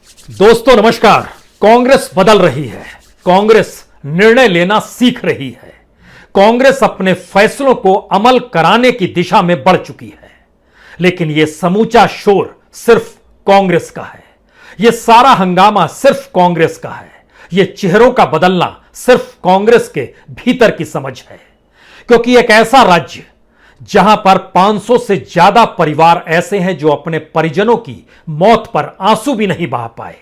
दोस्तों नमस्कार। कांग्रेस बदल रही है, कांग्रेस निर्णय लेना सीख रही है, कांग्रेस अपने फैसलों को अमल कराने की दिशा में बढ़ चुकी है। लेकिन यह समूचा शोर सिर्फ कांग्रेस का है, यह सारा हंगामा सिर्फ कांग्रेस का है, यह चेहरों का बदलना सिर्फ कांग्रेस के भीतर की समझ है। क्योंकि एक ऐसा राज्य जहां पर 500 से ज्यादा परिवार ऐसे हैं जो अपने परिजनों की मौत पर आंसू भी नहीं बहा पाए,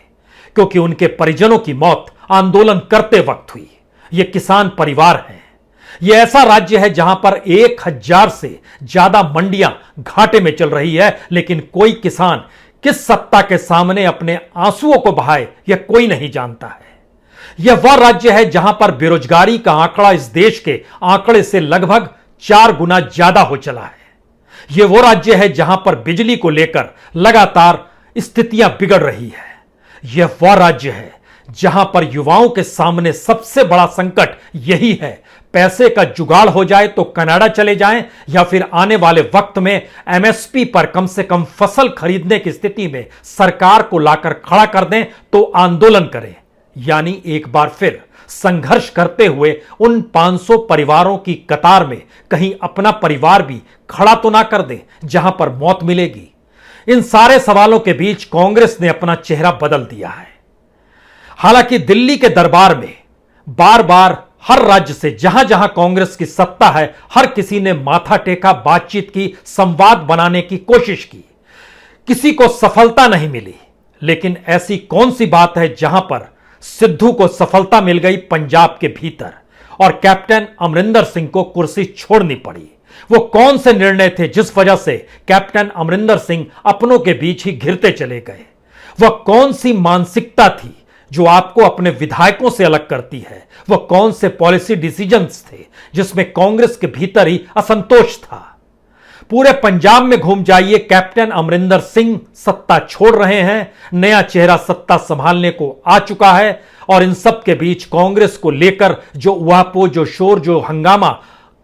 क्योंकि उनके परिजनों की मौत आंदोलन करते वक्त हुई। ये किसान परिवार हैं। यह ऐसा राज्य है जहां पर 1000 से ज्यादा मंडियां घाटे में चल रही है, लेकिन कोई किसान किस सत्ता के सामने अपने आंसुओं को बहाए यह कोई नहीं जानता है। यह वह राज्य है जहां पर बेरोजगारी का आंकड़ा इस देश के आंकड़े से लगभग 4 गुना ज्यादा हो चला है। यह वो राज्य है जहां पर बिजली को लेकर लगातार स्थितियां बिगड़ रही है। यह वह राज्य है जहां पर युवाओं के सामने सबसे बड़ा संकट यही है, पैसे का जुगाड़ हो जाए तो कनाडा चले जाएं या फिर आने वाले वक्त में एमएसपी पर कम से कम फसल खरीदने की स्थिति में सरकार को लाकर खड़ा कर दें तो आंदोलन करें। यानी एक बार फिर संघर्ष करते हुए उन 500 परिवारों की कतार में कहीं अपना परिवार भी खड़ा तो ना कर दे जहां पर मौत मिलेगी। इन सारे सवालों के बीच कांग्रेस ने अपना चेहरा बदल दिया है। हालांकि दिल्ली के दरबार में बार बार हर राज्य से जहां जहां कांग्रेस की सत्ता है, हर किसी ने माथा टेका, बातचीत की, संवाद बनाने की कोशिश की, किसी को सफलता नहीं मिली। लेकिन ऐसी कौन सी बात है जहां पर सिद्धू को सफलता मिल गई पंजाब के भीतर और कैप्टन अमरिंदर सिंह को कुर्सी छोड़नी पड़ी? वो कौन से निर्णय थे जिस वजह से कैप्टन अमरिंदर सिंह अपनों के बीच ही घिरते चले गए? वह कौन सी मानसिकता थी जो आपको अपने विधायकों से अलग करती है? वह कौन से पॉलिसी डिसीजंस थे जिसमें कांग्रेस के भीतर ही असंतोष था? पूरे पंजाब में घूम जाइए, कैप्टन अमरिंदर सिंह सत्ता छोड़ रहे हैं, नया चेहरा सत्ता संभालने को आ चुका है। और इन सब के बीच कांग्रेस को लेकर जो उहापोह, जो शोर, जो हंगामा,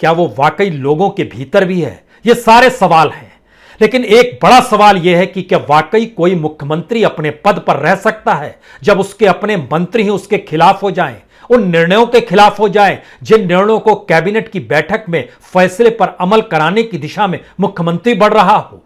क्या वो वाकई लोगों के भीतर भी है? ये सारे सवाल हैं। लेकिन एक बड़ा सवाल यह है कि क्या वाकई कोई मुख्यमंत्री अपने पद पर रह सकता है जब उसके अपने मंत्री ही उसके खिलाफ हो जाएं, उन निर्णयों के खिलाफ हो जाएं जिन निर्णयों को कैबिनेट की बैठक में फैसले पर अमल कराने की दिशा में मुख्यमंत्री बढ़ रहा हो?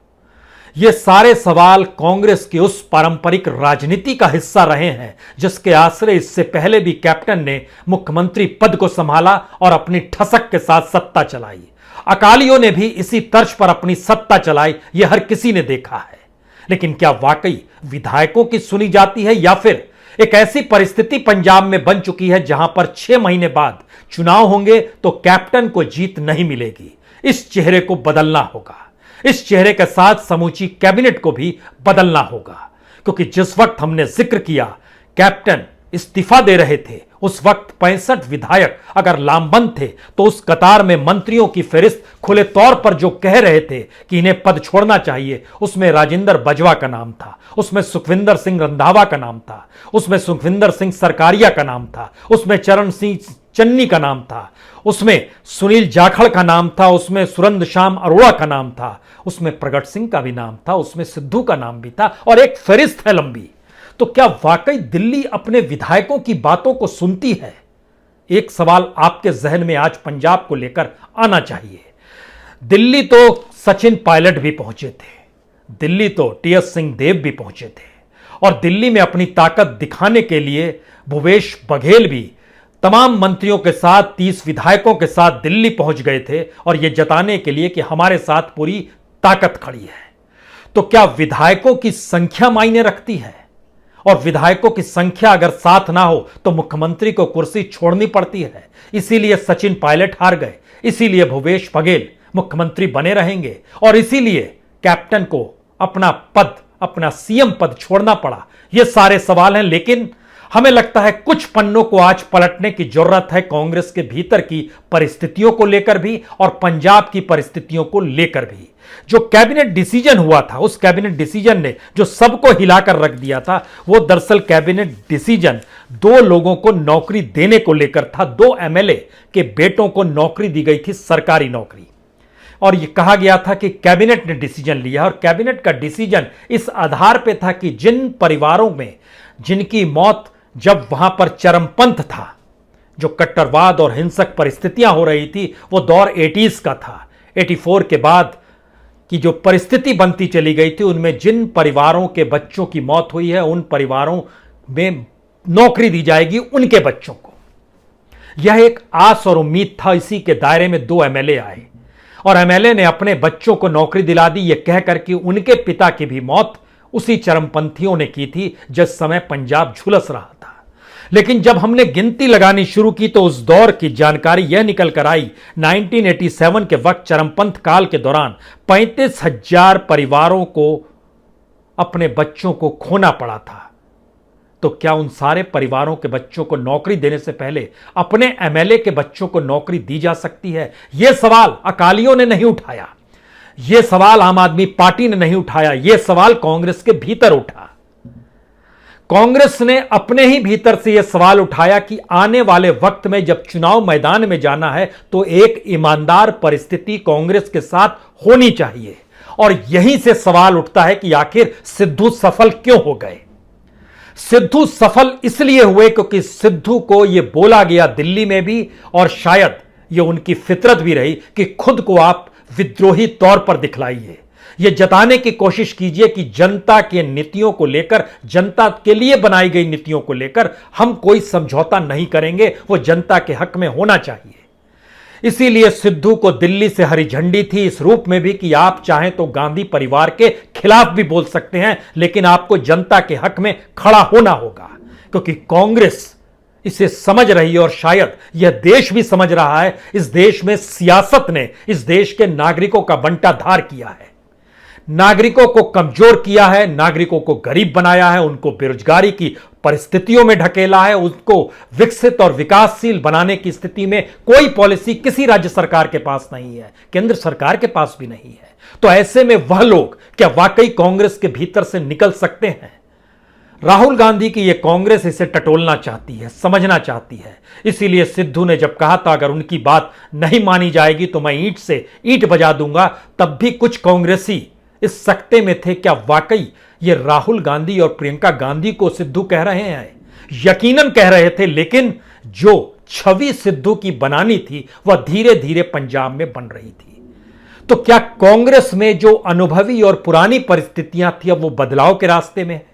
ये सारे सवाल कांग्रेस की उस पारंपरिक राजनीति का हिस्सा रहे हैं जिसके आश्रय इससे पहले भी कैप्टन ने मुख्यमंत्री पद को संभाला और अपनी ठसक के साथ सत्ता चलाई। अकालियों ने भी इसी तर्ज पर अपनी सत्ता चलाई, यह हर किसी ने देखा है। लेकिन क्या वाकई विधायकों की सुनी जाती है या फिर एक ऐसी परिस्थिति पंजाब में बन चुकी है जहां पर 6 महीने बाद चुनाव होंगे तो कैप्टन को जीत नहीं मिलेगी? इस चेहरे को बदलना होगा। इस चेहरे के साथ समूची कैबिनेट को भी बदलना होगा। क्योंकि जिस वक्त हमने जिक्र किया कैप्टन इस्तीफा दे रहे थे, उस वक्त 65 विधायक अगर लामबंद थे तो उस कतार में मंत्रियों की फहरिस्त खुले तौर पर जो कह रहे थे कि इन्हें पद छोड़ना चाहिए, उसमें राजेंद्र बजवा का नाम था, उसमें सुखविंदर सिंह रंधावा का नाम था, उसमें सुखविंदर सिंह सरकारिया का नाम था, उसमें चरण सिंह चन्नी का नाम था, उसमें सुनील जाखड़ का नाम था, उसमें सुरंद श्याम अरोड़ा का नाम था, उसमें प्रगट सिंह का भी नाम था, उसमें सिद्धू का नाम भी था और एक फहरिस्त है लंबी। तो क्या वाकई दिल्ली अपने विधायकों की बातों को सुनती है? एक सवाल आपके जहन में आज पंजाब को लेकर आना चाहिए। दिल्ली तो सचिन पायलट भी पहुंचे थे, दिल्ली तो टीएस सिंह देव भी पहुंचे थे और दिल्ली में अपनी ताकत दिखाने के लिए भूपेश बघेल भी तमाम मंत्रियों के साथ 30 विधायकों के साथ दिल्ली पहुंच गए थे और यह जताने के लिए कि हमारे साथ पूरी ताकत खड़ी है। तो क्या विधायकों की संख्या मायने रखती है? और विधायकों की संख्या अगर साथ ना हो तो मुख्यमंत्री को कुर्सी छोड़नी पड़ती है। इसीलिए सचिन पायलट हार गए, इसीलिए भूपेश बघेल मुख्यमंत्री बने रहेंगे और इसीलिए कैप्टन को अपना पद, अपना सीएम पद छोड़ना पड़ा। ये सारे सवाल हैं। लेकिन हमें लगता है कुछ पन्नों को आज पलटने की जरूरत है, कांग्रेस के भीतर की परिस्थितियों को लेकर भी और पंजाब की परिस्थितियों को लेकर भी। जो कैबिनेट डिसीजन हुआ था, उस कैबिनेट डिसीजन ने जो सबको हिलाकर रख दिया था, वो दरअसल कैबिनेट डिसीजन 2 लोगों को नौकरी देने को लेकर था। 2 एमएलए के बेटों को नौकरी दी गई थी, सरकारी नौकरी। और यह कहा गया था कि कैबिनेट ने डिसीजन लिया, और कैबिनेट का डिसीजन इस आधार पे था कि जिन परिवारों में जिनकी मौत जब वहां पर चरमपंथ था, जो कट्टरवाद और हिंसक परिस्थितियां हो रही थी, वो दौर 80s का था। 84 के बाद की जो परिस्थिति बनती चली गई थी, उनमें जिन परिवारों के बच्चों की मौत हुई है, उन परिवारों में नौकरी दी जाएगी उनके बच्चों को। यह एक आस और उम्मीद था। इसी के दायरे में 2 एमएलए आए और एमएलए ने अपने बच्चों को नौकरी दिला दी, यह कहकर कि उनके पिता की भी मौत उसी चरमपंथियों ने की थी जिस समय पंजाब झुलस रहा था। लेकिन जब हमने गिनती लगानी शुरू की तो उस दौर की जानकारी यह निकल कर आई, 1987 के वक्त चरमपंथ काल के दौरान 35,000 परिवारों को अपने बच्चों को खोना पड़ा था। तो क्या उन सारे परिवारों के बच्चों को नौकरी देने से पहले अपने एमएलए के बच्चों को नौकरी दी जा सकती है? यह सवाल अकालियों ने नहीं उठाया, यह सवाल आम आदमी पार्टी ने नहीं उठाया, यह सवाल कांग्रेस के भीतर उठा। कांग्रेस ने अपने ही भीतर से यह सवाल उठाया कि आने वाले वक्त में जब चुनाव मैदान में जाना है तो एक ईमानदार परिस्थिति कांग्रेस के साथ होनी चाहिए। और यहीं से सवाल उठता है कि आखिर सिद्धू सफल क्यों हो गए? सिद्धू सफल इसलिए हुए क्योंकि सिद्धू को यह बोला गया दिल्ली में भी, और शायद यह उनकी फितरत भी रही कि खुद को आप विद्रोही तौर पर दिखलाइए, यह जताने की कोशिश कीजिए कि जनता के नीतियों को लेकर, जनता के लिए बनाई गई नीतियों को लेकर हम कोई समझौता नहीं करेंगे, वो जनता के हक में होना चाहिए। इसीलिए सिद्धू को दिल्ली से हरी झंडी थी इस रूप में भी कि आप चाहें तो गांधी परिवार के खिलाफ भी बोल सकते हैं, लेकिन आपको जनता के हक में खड़ा होना होगा, क्योंकि कांग्रेस इसे समझ रही है और शायद यह देश भी समझ रहा है। इस देश में सियासत ने इस देश के नागरिकों का बंटाधार किया है, नागरिकों को कमजोर किया है, नागरिकों को गरीब बनाया है, उनको बेरोजगारी की परिस्थितियों में ढकेला है, उसको विकसित और विकासशील बनाने की स्थिति में कोई पॉलिसी किसी राज्य सरकार के पास नहीं है, केंद्र सरकार के पास भी नहीं है। तो ऐसे में वह लोग क्या वाकई कांग्रेस के भीतर से निकल सकते हैं? राहुल गांधी की यह कांग्रेस इसे टटोलना चाहती है, समझना चाहती है। इसीलिए सिद्धू ने जब कहा था अगर उनकी बात नहीं मानी जाएगी तो मैं ईंट से ईंट बजा दूंगा, तब भी कुछ कांग्रेसी इस सकते में थे क्या वाकई ये राहुल गांधी और प्रियंका गांधी को सिद्धू कह रहे हैं? यकीनन कह रहे थे, लेकिन जो छवि सिद्धू की बनानी थी वह धीरे धीरे पंजाब में बन रही थी। तो क्या कांग्रेस में जो अनुभवी और पुरानी परिस्थितियां थी अब वो बदलाव के रास्ते में है?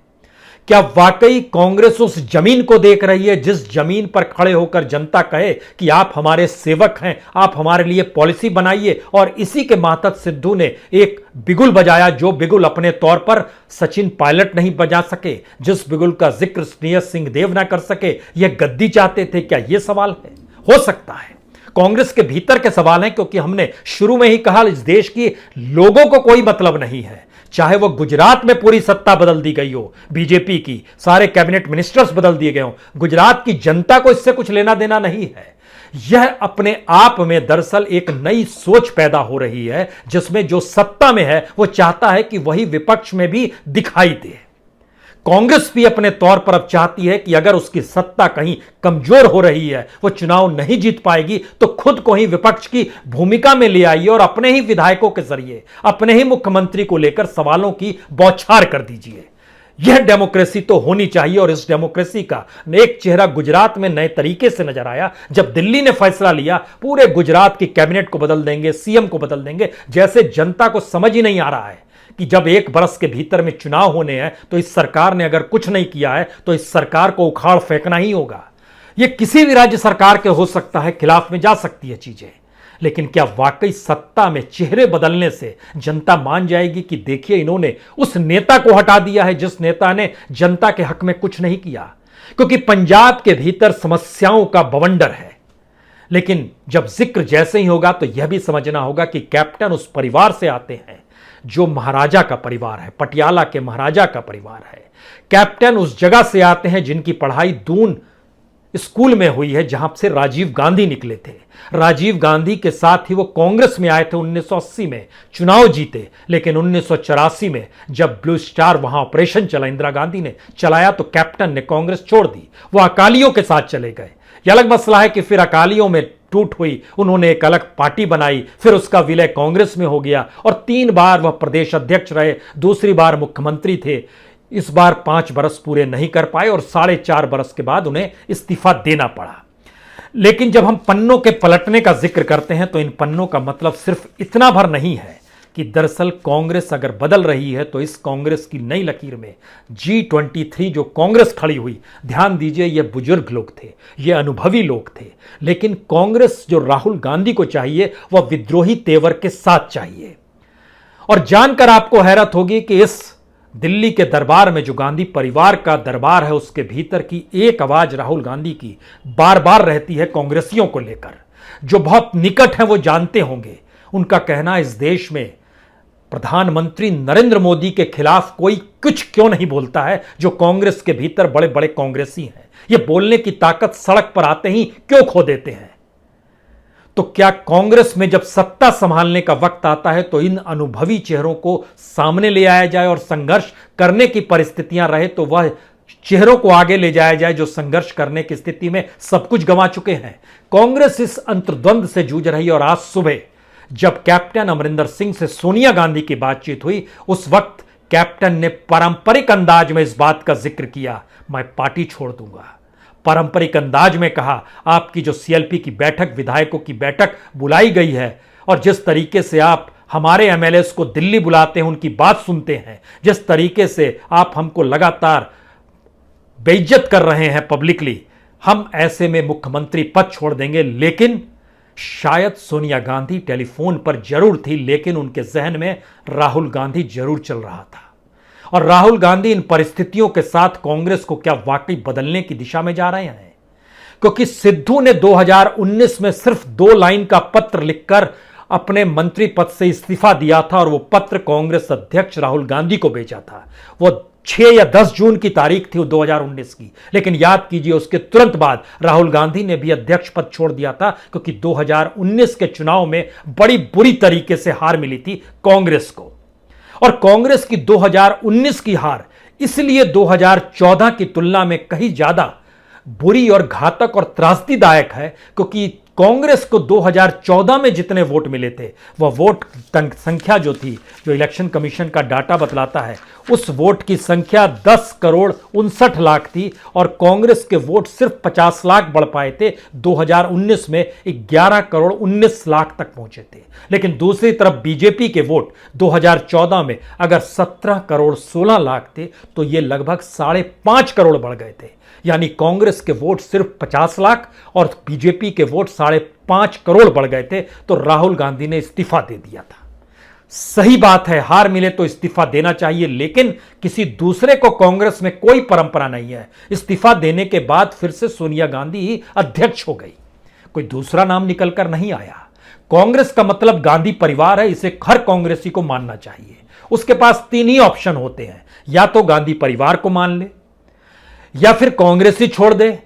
क्या वाकई कांग्रेस उस जमीन को देख रही है जिस जमीन पर खड़े होकर जनता कहे कि आप हमारे सेवक हैं, आप हमारे लिए पॉलिसी बनाइए? और इसी के मातहत सिद्धू ने एक बिगुल बजाया, जो बिगुल अपने तौर पर सचिन पायलट नहीं बजा सके, जिस बिगुल का जिक्र स्नेह सिंह देव ना कर सके। यह गद्दी चाहते थे क्या? यह सवाल है। हो सकता है कांग्रेस के भीतर के सवाल हैं, क्योंकि हमने शुरू में ही कहा इस देश की लोगों को कोई मतलब नहीं है, चाहे वो गुजरात में पूरी सत्ता बदल दी गई हो, बीजेपी की सारे कैबिनेट मिनिस्टर्स बदल दिए गए हो, गुजरात की जनता को इससे कुछ लेना देना नहीं है। यह अपने आप में दरअसल एक नई सोच पैदा हो रही है, जिसमें जो सत्ता में है वो चाहता है कि वही विपक्ष में भी दिखाई दे। कांग्रेस भी अपने तौर पर अब चाहती है कि अगर उसकी सत्ता कहीं कमजोर हो रही है, वो चुनाव नहीं जीत पाएगी, तो खुद को ही विपक्ष की भूमिका में ले आइए और अपने ही विधायकों के जरिए अपने ही मुख्यमंत्री को लेकर सवालों की बौछार कर दीजिए। यह डेमोक्रेसी तो होनी चाहिए। और इस डेमोक्रेसी का एक चेहरा गुजरात में नए तरीके से नजर आया जब दिल्ली ने फैसला लिया पूरे गुजरात की कैबिनेट को बदल देंगे, सीएम को बदल देंगे। जैसे जनता को समझ ही नहीं आ रहा है कि जब 1 बरस के भीतर में चुनाव होने हैं तो इस सरकार ने अगर कुछ नहीं किया है तो इस सरकार को उखाड़ फेंकना ही होगा। यह किसी भी राज्य सरकार के हो सकता है, खिलाफ में जा सकती है चीजें, लेकिन क्या वाकई सत्ता में चेहरे बदलने से जनता मान जाएगी कि देखिए इन्होंने उस नेता को हटा दिया है जिस नेता ने जनता के हक में कुछ नहीं किया? क्योंकि पंजाब के भीतर समस्याओं का बवंडर है, लेकिन जब जिक्र जैसे ही होगा तो यह भी समझना होगा कि कैप्टन उस परिवार से आते हैं जो महाराजा का परिवार है, पटियाला के महाराजा का परिवार है। कैप्टन उस जगह से आते हैं जिनकी पढ़ाई दून स्कूल में हुई है, जहां से राजीव गांधी निकले थे। राजीव गांधी के साथ ही वो कांग्रेस में आए थे, 1980 में चुनाव जीते, लेकिन 1984 में जब ब्लू स्टार वहां ऑपरेशन चला, इंदिरा गांधी ने चलाया, तो कैप्टन ने कांग्रेस छोड़ दी, वो अकालियों के साथ चले गए। यह अलग मसला है कि फिर अकालियों में टूट हुई, उन्होंने एक अलग पार्टी बनाई, फिर उसका विलय कांग्रेस में हो गया और 3 बार वह प्रदेश अध्यक्ष रहे, दूसरी बार मुख्यमंत्री थे। इस बार 5 बरस पूरे नहीं कर पाए और 4.5 बरस के बाद उन्हें इस्तीफा देना पड़ा। लेकिन जब हम पन्नों के पलटने का जिक्र करते हैं तो इन पन्नों का मतलब सिर्फ इतना भर नहीं है कि दरअसल कांग्रेस अगर बदल रही है तो इस कांग्रेस की नई लकीर में G23 जो कांग्रेस खड़ी हुई, ध्यान दीजिए, ये बुजुर्ग लोग थे, ये अनुभवी लोग थे। लेकिन कांग्रेस जो राहुल गांधी को चाहिए वह विद्रोही तेवर के साथ चाहिए। और जानकर आपको हैरत होगी कि इस दिल्ली के दरबार में जो गांधी परिवार का दरबार है, उसके भीतर की एक आवाज राहुल गांधी की बार बार रहती है कांग्रेसियों को लेकर। जो बहुत निकट हैं वो जानते होंगे, उनका कहना इस देश में प्रधानमंत्री नरेंद्र मोदी के खिलाफ कोई कुछ क्यों नहीं बोलता है, जो कांग्रेस के भीतर बड़े बड़े कांग्रेसी हैं। ये बोलने की ताकत सड़क पर आते ही क्यों खो देते हैं। तो क्या कांग्रेस में जब सत्ता संभालने का वक्त आता है तो इन अनुभवी चेहरों को सामने ले आया जाए और संघर्ष करने की परिस्थितियां रहे तो वह चेहरों को आगे ले जाया जाए जो संघर्ष करने की स्थिति में सब कुछ गंवा चुके हैं। कांग्रेस इस अंतर्द्वंद से जूझ रही है और आज सुबह जब कैप्टन अमरिंदर सिंह से सोनिया गांधी की बातचीत हुई, उस वक्त कैप्टन ने पारंपरिक अंदाज में इस बात का जिक्र किया, मैं पार्टी छोड़ दूंगा। पारंपरिक अंदाज में कहा, आपकी जो सीएलपी की बैठक, विधायकों की बैठक बुलाई गई है और जिस तरीके से आप हमारे एमएलएस को दिल्ली बुलाते हैं, उनकी बात सुनते हैं, जिस तरीके से आप हमको लगातार बेइज्जत कर रहे हैं पब्लिकली, हम ऐसे में मुख्यमंत्री पद छोड़ देंगे। लेकिन शायद सोनिया गांधी टेलीफोन पर जरूर थी, लेकिन उनके जहन में राहुल गांधी जरूर चल रहा था। और राहुल गांधी इन परिस्थितियों के साथ कांग्रेस को क्या वाकई बदलने की दिशा में जा रहे हैं? क्योंकि सिद्धू ने 2019 में सिर्फ 2 लाइन का पत्र लिखकर अपने मंत्री पद से इस्तीफा दिया था और वो पत्र कांग्रेस अध्यक्ष राहुल गांधी को भेजा था। वो 6 या 10 जून की तारीख थी 2019 की। लेकिन याद कीजिए, उसके तुरंत बाद राहुल गांधी ने भी अध्यक्ष पद छोड़ दिया था, क्योंकि 2019 के चुनाव में बड़ी बुरी तरीके से हार मिली थी कांग्रेस को। और कांग्रेस की 2019 की हार इसलिए 2014 की तुलना में कहीं ज्यादा बुरी और घातक और त्रासदीदायक है, क्योंकि कांग्रेस को 2014 में जितने वोट मिले थे, वह वोट संख्या जो थी, जो इलेक्शन कमीशन का डाटा बतलाता है, उस वोट की संख्या 10 करोड़ 59 लाख थी और कांग्रेस के वोट सिर्फ 50 लाख बढ़ पाए थे। 2019 में 11 करोड़ 19 लाख तक पहुंचे थे। लेकिन दूसरी तरफ बीजेपी के वोट 2014 में अगर 17 करोड़ 16 लाख थे तो ये लगभग 5.5 करोड़ बढ़ गए थे। यानी कांग्रेस के वोट सिर्फ 50 लाख और बीजेपी के वोट 5.5 करोड़ बढ़ गए थे। तो राहुल गांधी ने इस्तीफा दे दिया था। सही बात है, हार मिले तो इस्तीफा देना चाहिए, लेकिन किसी दूसरे को कांग्रेस में कोई परंपरा नहीं है। इस्तीफा देने के बाद फिर से सोनिया गांधी ही अध्यक्ष हो गई, कोई दूसरा नाम निकल कर नहीं आया। कांग्रेस का मतलब गांधी परिवार है, इसे हर कांग्रेसी को मानना चाहिए। उसके पास 3 ही ऑप्शन होते हैं, या तो गांधी परिवार को मान ले, या फिर कांग्रेस ही छोड़ दे,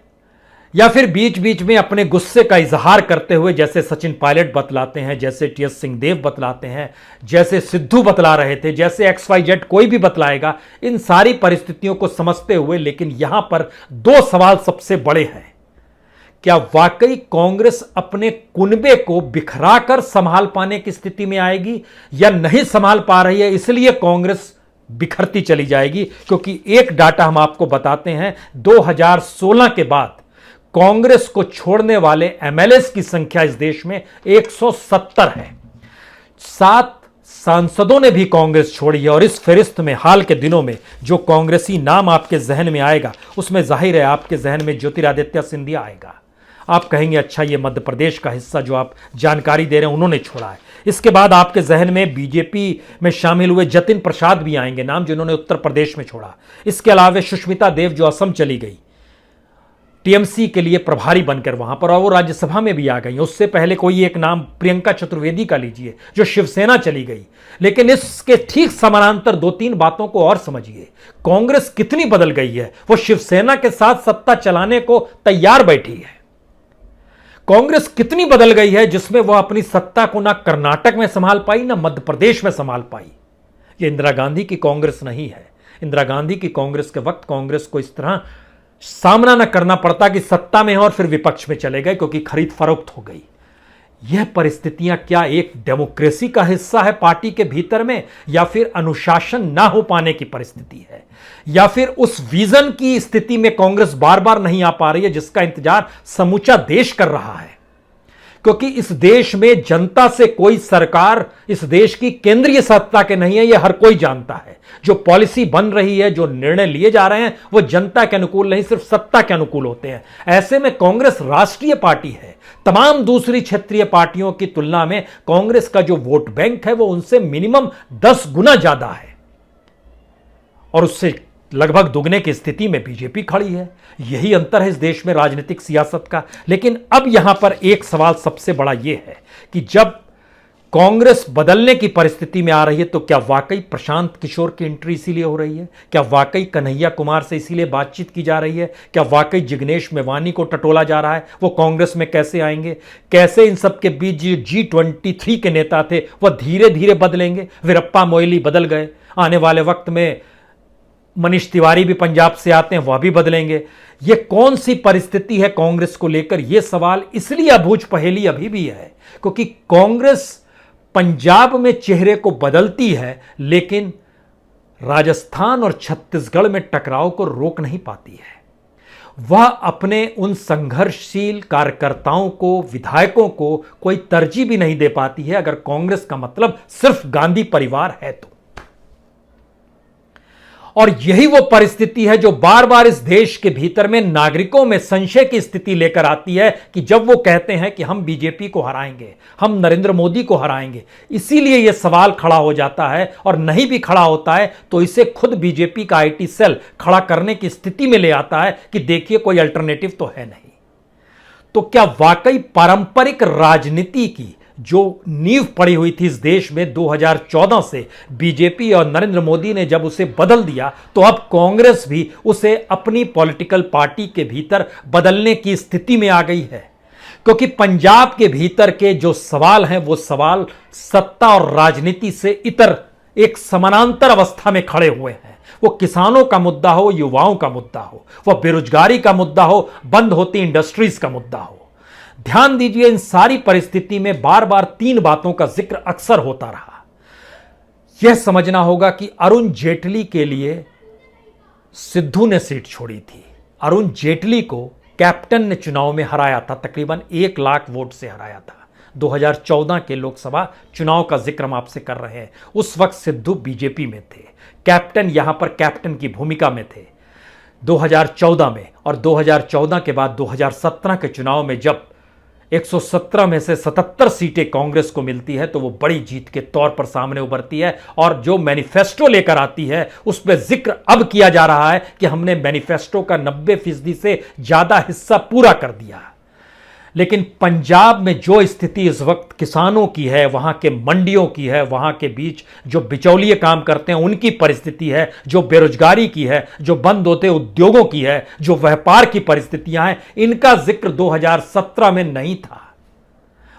या फिर बीच बीच में अपने गुस्से का इजहार करते हुए, जैसे सचिन पायलट बतलाते हैं, जैसे टीएस सिंहदेव बतलाते हैं, जैसे सिद्धू बतला रहे थे, जैसे XYZ कोई भी बतलाएगा, इन सारी परिस्थितियों को समझते हुए। लेकिन यहां पर 2 सवाल सबसे बड़े हैं। क्या वाकई कांग्रेस अपने कुनबे को बिखरा कर संभाल पाने की स्थिति में आएगी, या नहीं संभाल पा रही है इसलिए कांग्रेस बिखरती चली जाएगी? क्योंकि एक डाटा हम आपको बताते हैं, 2016 के बाद कांग्रेस को छोड़ने वाले एमएलएस की संख्या इस देश में 170 है। 7 सांसदों ने भी कांग्रेस छोड़ी है। और इस फहरिस्त में हाल के दिनों में जो कांग्रेसी नाम आपके जहन में आएगा, उसमें जाहिर है आपके जहन में ज्योतिरादित्य सिंधिया आएगा। आप कहेंगे अच्छा, ये मध्य प्रदेश का हिस्सा जो आप जानकारी दे रहे हैं उन्होंने छोड़ा है। इसके बाद आपके जहन में बीजेपी में शामिल हुए जतिन प्रसाद भी आएंगे, नाम जिन्होंने उत्तर प्रदेश में छोड़ा। इसके अलावा सुष्मिता देव जो असम चली गई टीएमसी के लिए प्रभारी बनकर वहां पर, और वो राज्यसभा में भी आ गई। उससे पहले कोई एक नाम प्रियंका चतुर्वेदी का लीजिए, जो शिवसेना चली गई। लेकिन इसके ठीक समानांतर 2-3 बातों को और समझिए। कांग्रेस कितनी बदल गई है, वो शिवसेना के साथ सत्ता चलाने को तैयार बैठी है। कांग्रेस कितनी बदल गई है, जिसमें वह अपनी सत्ता को ना कर्नाटक में संभाल पाई, ना मध्य प्रदेश में संभाल पाई। ये इंदिरा गांधी की कांग्रेस नहीं है। इंदिरा गांधी की कांग्रेस के वक्त कांग्रेस को इस तरह सामना न करना पड़ता कि सत्ता में हो और फिर विपक्ष में चले गए क्योंकि खरीद फरोख्त हो गई। यह परिस्थितियां क्या एक डेमोक्रेसी का हिस्सा है पार्टी के भीतर में, या फिर अनुशासन ना हो पाने की परिस्थिति है, या फिर उस विजन की स्थिति में कांग्रेस बार बार नहीं आ पा रही है जिसका इंतजार समूचा देश कर रहा है? क्योंकि इस देश में जनता से कोई सरकार इस देश की केंद्रीय सत्ता के नहीं है, यह हर कोई जानता है। जो पॉलिसी बन रही है, जो निर्णय लिए जा रहे हैं, वो जनता के अनुकूल नहीं, सिर्फ सत्ता के अनुकूल होते हैं। ऐसे में कांग्रेस राष्ट्रीय पार्टी है। तमाम दूसरी क्षेत्रीय पार्टियों की तुलना में कांग्रेस का जो वोट बैंक है वो उनसे मिनिमम 10 गुना ज्यादा है, और उससे लगभग दुगने की स्थिति में बीजेपी खड़ी है। यही अंतर है इस देश में राजनीतिक सियासत का। लेकिन अब यहां पर एक सवाल सबसे बड़ा यह है कि जब कांग्रेस बदलने की परिस्थिति में आ रही है तो क्या वाकई प्रशांत किशोर की एंट्री इसीलिए हो रही है? क्या वाकई कन्हैया कुमार से इसीलिए बातचीत की जा रही है? क्या वाकई जिग्नेश मेवानी को टटोला जा रहा है? वो कांग्रेस में कैसे आएंगे? कैसे इन सब के बीच G23 के नेता थे वह धीरे धीरे बदलेंगे? वीरप्पा मोइली बदल गए, आने वाले वक्त में मनीष तिवारी भी पंजाब से आते हैं, वह भी बदलेंगे। यह कौन सी परिस्थिति है कांग्रेस को लेकर? यह सवाल इसलिए अबूझ पहेली अभी भी है क्योंकि कांग्रेस पंजाब में चेहरे को बदलती है लेकिन राजस्थान और छत्तीसगढ़ में टकराव को रोक नहीं पाती है। वह अपने उन संघर्षशील कार्यकर्ताओं को, विधायकों को कोई तरजीह भी नहीं दे पाती है अगर कांग्रेस का मतलब सिर्फ गांधी परिवार है तो। और यही वो परिस्थिति है जो बार बार इस देश के भीतर में नागरिकों में संशय की स्थिति लेकर आती है कि जब वो कहते हैं कि हम बीजेपी को हराएंगे, हम नरेंद्र मोदी को हराएंगे, इसीलिए यह सवाल खड़ा हो जाता है। और नहीं भी खड़ा होता है तो इसे खुद बीजेपी का आईटी सेल खड़ा करने की स्थिति में ले आता है कि देखिए कोई अल्टरनेटिव तो है नहीं। तो क्या वाकई पारंपरिक राजनीति की जो नींव पड़ी हुई थी इस देश में 2014 से, बीजेपी और नरेंद्र मोदी ने जब उसे बदल दिया तो अब कांग्रेस भी उसे अपनी पॉलिटिकल पार्टी के भीतर बदलने की स्थिति में आ गई है? क्योंकि पंजाब के भीतर के जो सवाल हैं वो सवाल सत्ता और राजनीति से इतर एक समानांतर अवस्था में खड़े हुए हैं। वो किसानों का मुद्दा हो, युवाओं का मुद्दा हो, वह बेरोजगारी का मुद्दा हो, बंद होती इंडस्ट्रीज का मुद्दा हो। ध्यान दीजिए, इन सारी परिस्थिति में बार बार 3 बातों का जिक्र अक्सर होता रहा। यह समझना होगा कि अरुण जेटली के लिए सिद्धू ने सीट छोड़ी थी। अरुण जेटली को कैप्टन ने चुनाव में हराया था, तकरीबन 1 लाख वोट से हराया था। 2014 के लोकसभा चुनाव का जिक्र हम आपसे कर रहे हैं। उस वक्त सिद्धू बीजेपी में थे, कैप्टन यहां पर कैप्टन की भूमिका में थे 2014 में। और 2014 के बाद 2017 के चुनाव में जब 117 में से 77 सीटें कांग्रेस को मिलती है तो वो बड़ी जीत के तौर पर सामने उभरती है। और जो मैनिफेस्टो लेकर आती है उस पर जिक्र अब किया जा रहा है कि हमने मैनिफेस्टो का 90% से ज्यादा हिस्सा पूरा कर दिया। लेकिन पंजाब में जो स्थिति इस वक्त किसानों की है, वहां के मंडियों की है, वहां के बीच जो बिचौलिए काम करते हैं उनकी परिस्थिति है, जो बेरोजगारी की है, जो बंद होते उद्योगों की है, जो व्यापार की परिस्थितियां हैं, इनका जिक्र 2017 में नहीं था।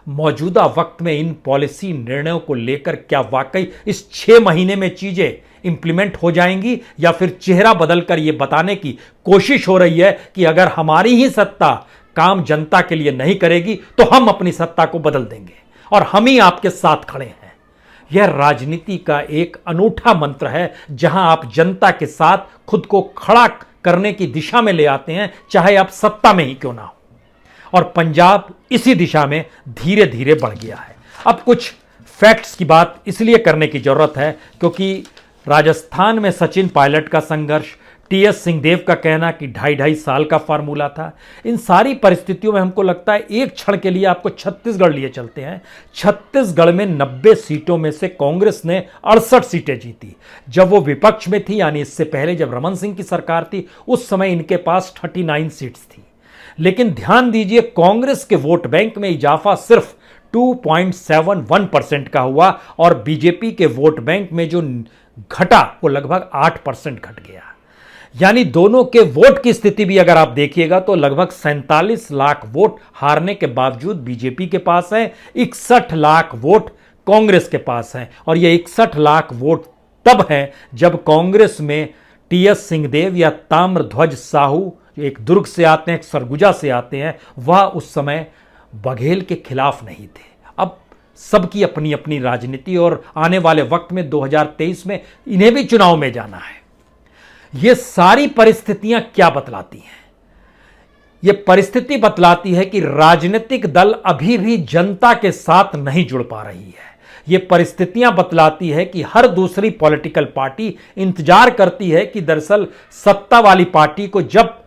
मौजूदा वक्त में इन पॉलिसी निर्णयों को लेकर क्या वाकई इस 6 महीने में चीजें इंप्लीमेंट हो जाएंगी, या फिर चेहरा बदलकर यह बताने की कोशिश हो रही है कि अगर हमारी ही सत्ता काम जनता के लिए नहीं करेगी तो हम अपनी सत्ता को बदल देंगे और हम ही आपके साथ खड़े हैं। यह राजनीति का एक अनूठा मंत्र है जहां आप जनता के साथ खुद को खड़ा करने की दिशा में ले आते हैं, चाहे आप सत्ता में ही क्यों ना हो। और पंजाब इसी दिशा में धीरे धीरे बढ़ गया है। अब कुछ फैक्ट्स की बात इसलिए करने की जरूरत है क्योंकि राजस्थान में सचिन पायलट का संघर्ष, टीएस सिंहदेव का कहना कि 2.5 साल का फार्मूला था। इन सारी परिस्थितियों में हमको लगता है एक क्षण के लिए आपको छत्तीसगढ़ लिए चलते हैं। छत्तीसगढ़ में 90 सीटों में से कांग्रेस ने 68 सीटें जीती। जब वो विपक्ष में थी, यानी इससे पहले जब रमन सिंह की सरकार थी, उस समय इनके पास 39 सीट्स थी। लेकिन ध्यान दीजिए, कांग्रेस के वोट बैंक में इजाफा सिर्फ 2.71% का हुआ और बीजेपी के वोट बैंक में जो घटा वो लगभग 8% घट गया। यानी दोनों के वोट की स्थिति भी अगर आप देखिएगा तो लगभग 47 लाख वोट हारने के बावजूद बीजेपी के पास है, 61 लाख वोट कांग्रेस के पास हैं। और ये 61 लाख वोट तब हैं जब कांग्रेस में टीएस सिंहदेव या ताम्रध्वज साहू जो एक दुर्ग से आते हैं, एक सरगुजा से आते हैं, वह उस समय बघेल के खिलाफ नहीं थे। अब सबकी अपनी अपनी राजनीति और आने वाले वक्त में 2023 में इन्हें भी चुनाव में जाना है। ये सारी परिस्थितियां क्या बतलाती हैं? ये परिस्थिति बतलाती है कि राजनीतिक दल अभी भी जनता के साथ नहीं जुड़ पा रही है। ये परिस्थितियां बतलाती है कि हर दूसरी पॉलिटिकल पार्टी इंतजार करती है कि दरअसल सत्ता वाली पार्टी को जब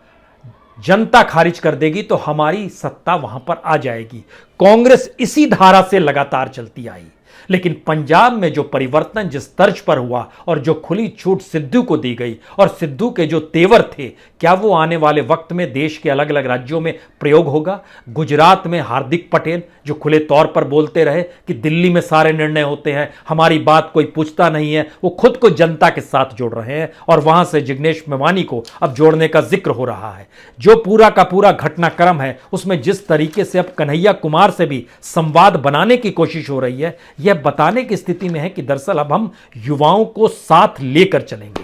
जनता खारिज कर देगी तो हमारी सत्ता वहां पर आ जाएगी। कांग्रेस इसी धारा से लगातार चलती आई, लेकिन पंजाब में जो परिवर्तन जिस तर्ज पर हुआ और जो खुली छूट सिद्धू को दी गई और सिद्धू के जो तेवर थे, क्या वो आने वाले वक्त में देश के अलग अलग राज्यों में प्रयोग होगा? गुजरात में हार्दिक पटेल जो खुले तौर पर बोलते रहे कि दिल्ली में सारे निर्णय होते हैं, हमारी बात कोई पूछता नहीं है, वो खुद को जनता के साथ जोड़ रहे हैं और वहां से जिग्नेश मेवानी को अब जोड़ने का जिक्र हो रहा है। जो पूरा का पूरा घटनाक्रम है उसमें जिस तरीके से अब कन्हैया कुमार से भी संवाद बनाने की कोशिश हो रही है, यह बताने की स्थिति में है कि दरअसल अब हम युवाओं को साथ लेकर चलेंगे।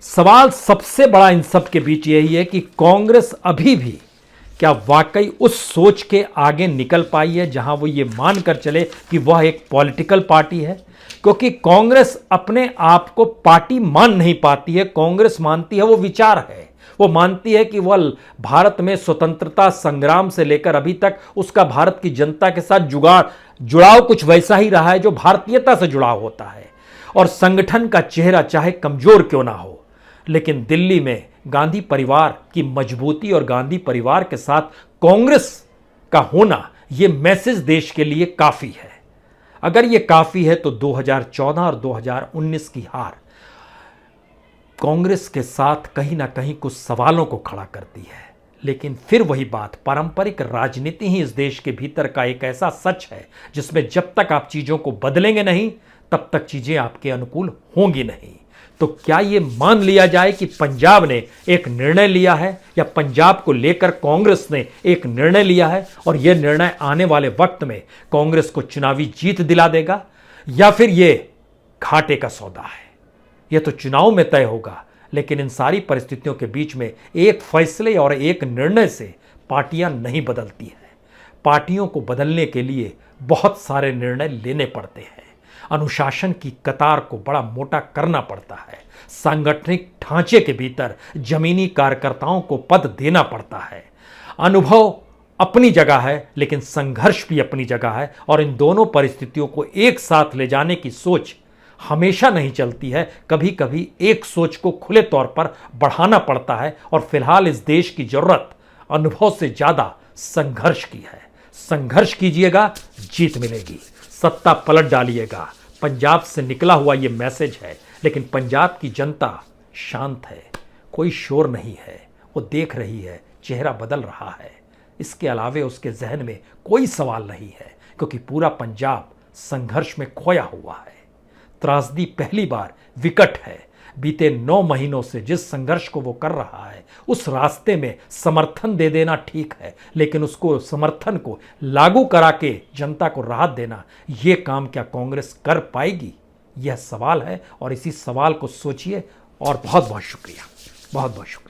सवाल सबसे बड़ा इन सब के बीच यही है कि कांग्रेस अभी भी क्या वाकई उस सोच के आगे निकल पाई है जहां वो ये मानकर चले कि वह एक पॉलिटिकल पार्टी है? क्योंकि कांग्रेस अपने आप को पार्टी मान नहीं पाती है। कांग्रेस मानती है वो विचार है, वो मानती है कि वह भारत में स्वतंत्रता संग्राम से लेकर अभी तक उसका भारत की जनता के साथ जुड़ाव कुछ वैसा ही रहा है जो भारतीयता से जुड़ाव होता है। और संगठन का चेहरा चाहे कमजोर क्यों ना हो, लेकिन दिल्ली में गांधी परिवार की मजबूती और गांधी परिवार के साथ कांग्रेस का होना, यह मैसेज देश के लिए काफी है। अगर यह काफी है तो 2014 और 2019 की हार कांग्रेस के साथ कहीं ना कहीं कुछ सवालों को खड़ा करती है। लेकिन फिर वही बात, पारंपरिक राजनीति ही इस देश के भीतर का एक ऐसा सच है जिसमें जब तक आप चीजों को बदलेंगे नहीं तब तक चीजें आपके अनुकूल होंगी नहीं। तो क्या ये मान लिया जाए कि पंजाब ने एक निर्णय लिया है या पंजाब को लेकर कांग्रेस ने एक निर्णय लिया है और यह निर्णय आने वाले वक्त में कांग्रेस को चुनावी जीत दिला देगा, या फिर यह घाटे का सौदा है? यह तो चुनाव में तय होगा। लेकिन इन सारी परिस्थितियों के बीच में एक फैसले और एक निर्णय से पार्टियां नहीं बदलती हैं। पार्टियों को बदलने के लिए बहुत सारे निर्णय लेने पड़ते हैं। अनुशासन की कतार को बड़ा मोटा करना पड़ता है। सांगठनिक ढांचे के भीतर जमीनी कार्यकर्ताओं को पद देना पड़ता है। अनुभव अपनी जगह है, लेकिन संघर्ष भी अपनी जगह है और इन दोनों परिस्थितियों को एक साथ ले जाने की सोच हमेशा नहीं चलती है। कभी कभी एक सोच को खुले तौर पर बढ़ाना पड़ता है और फिलहाल इस देश की जरूरत अनुभव से ज्यादा संघर्ष की है। संघर्ष कीजिएगा, जीत मिलेगी। सत्ता पलट डालिएगा। पंजाब से निकला हुआ ये मैसेज है, लेकिन पंजाब की जनता शांत है, कोई शोर नहीं है, वो देख रही है, चेहरा बदल रहा है। इसके अलावे उसके जहन में कोई सवाल नहीं है, क्योंकि पूरा पंजाब संघर्ष में खोया हुआ है। त्रासदी पहली बार विकट है। बीते 9 महीनों से जिस संघर्ष को वो कर रहा है, उस रास्ते में समर्थन दे देना ठीक है, लेकिन उसको समर्थन को लागू करा के जनता को राहत देना, ये काम क्या कांग्रेस कर पाएगी? यह सवाल है और इसी सवाल को सोचिए। और बहुत बहुत शुक्रिया, बहुत बहुत शुक्रिया।